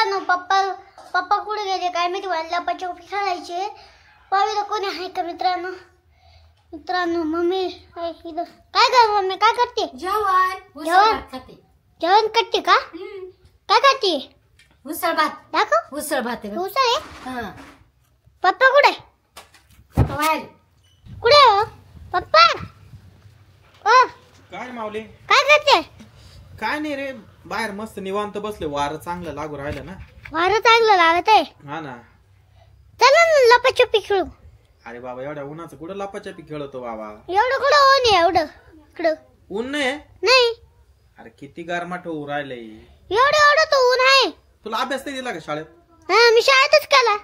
मित्रांनो पप्पा कुठे गेले काय माहिती. मला लपाछपी खेळायचे. पावीला कोणी आहे का मित्रांनो. मम्मी काय कर मम्मी काय करते. जेवण करते का. काय करते. उसळ भात. दाखव. उसळ भात आहे. उसळ आहे. पप्पा कुठे. बाहेर. कुठे हो पप्पा. काय माऊली काय करते. काय नाही रे, बाहेर मस्त निवांत बसले. वारं चांगलं लागू राहिलं ना. वारं चांगलं लागत आहे. हा ना. चला ना लपाछपी खेळू. अरे बाबा एवढ्या उन्हाचं कुठं लपाछपी खेळतो बाबा. एवढं कुठं ऊन आहे. एवढं ऊन नाही. नाही. अरे किती गारमाट होऊ राहिलंय. एवढं तो ऊन आहे. तुला अभ्यास नाही दिला का शाळेत. हा मी शाळेतच केला.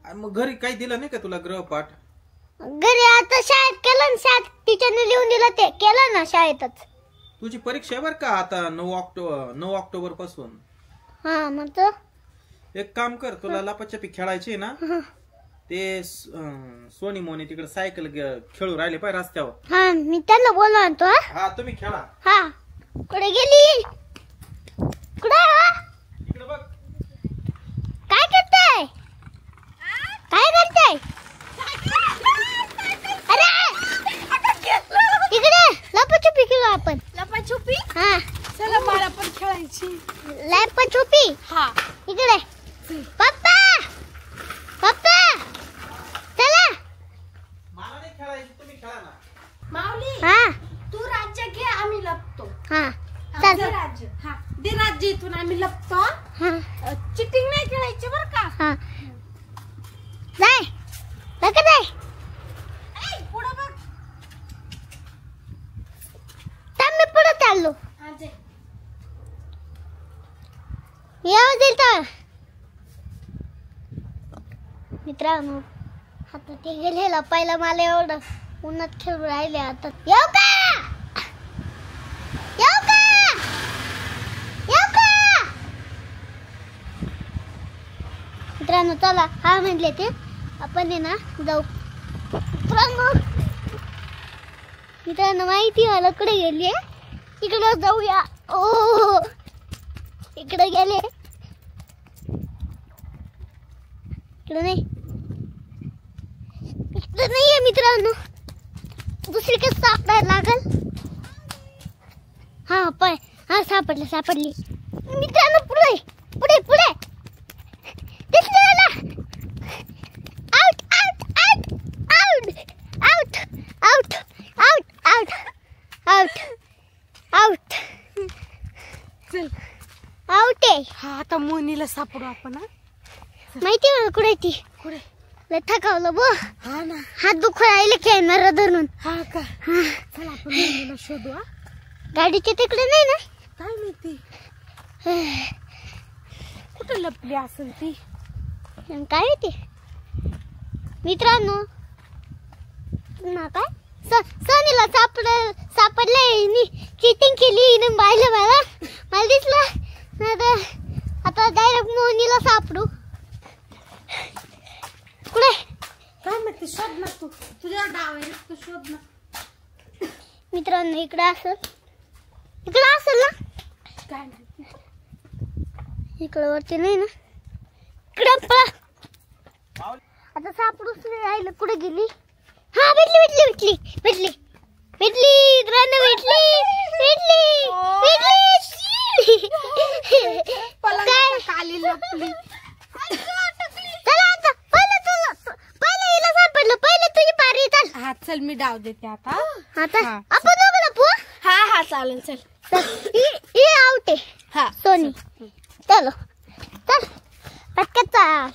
अरे मग घरी काही दिलं नाही का तुला गृहपाठ. घरी आता शाळेत केलं ना. शाळेत टीचरने लिहून दिलं ते केलं ना शाळेतच. तुझी परीक्षा आहे बर का आता 9 ऑक्टोबर पासून. हा मग एक काम कर, तुला लपाछपी खेळायची ना. ते सोनी मोनी तिकडे सायकल खेळू राहिले पाय रस्त्यावर. हा मी त्यांना बोललो आणतो. हा तुम्ही खेळा. हा कुठे गेली. कुठे इकडे बघ. काय करताय. काय करताय. अरे इकडे लपाछपी खेळू आपण. लपाछपी. हा चला मला पण खेळायची. लपाछपी. हा इकडे. पप्पा चला. मला नाही खेळायची, तुम्ही खेळा ना. माऊली हा तू राज्य घे आम्ही लपतो. हा दे चल. राज्य. हा दे राज्य इथून आम्ही लपतो. हा चिटिंग नाही खेळायची बर का. हा जाय लका जाय. पुढे बघ. मी पुढे चाललो. हा जे. येऊ दे तर मित्रांनो. आता ते गेलेला पहिला मला एवढं उन्हात खेळून राहिले. आता येऊ का मित्रांनो. चला हा म्हणले ते आपण आहे ना जाऊ. मित्रांनो माहिती मला कुठे गेली. इकडं जाऊया. ओ इकडे गेले. इकडे नाहीये मित्रांनो. दुसरीकडे सापडायला लागल. हा सापडली मित्रांनो. पुढे दिसले मला. आउट चल आउट आहे. हा आता मोनीला सापडू आपण. माहिती मला कुठे ती. कुठे. लय थकावलं बो. हा ना. हात दुखू राहिले कॅमेरा धरून. हा का. चला आपण मोनीला शोधू. गाडीच्या तिकडे नाही ना. काय माहिती कुठे लपली असेल ती. काय माहिती मित्रांनो. ना काय सनीला सापडले. चिटिंग केली पाहिलं मला दिसलं. आता डायरेक्ट मोनीला सापडू. कुठे काय माहिती. शोध ना तू. तुझ्या डाव आहे तू शोध ना. मित्रांनो इकडे असेल ना. काय माहिती. इकडे वरती नाही ना. इकडे पळा. आता सापडूच नाही राहिलं. कुठे गेली. हा भेटली. काली लपली. चला आता पहिलं हिला सापडलं. पहिलं तुझी पारी. चल हा चल मी डाव देते आता. आता हा. आपण दोघं लपू. हा चालेल चल. ही आउट आहे. हा सोनी चल पटकन चाल.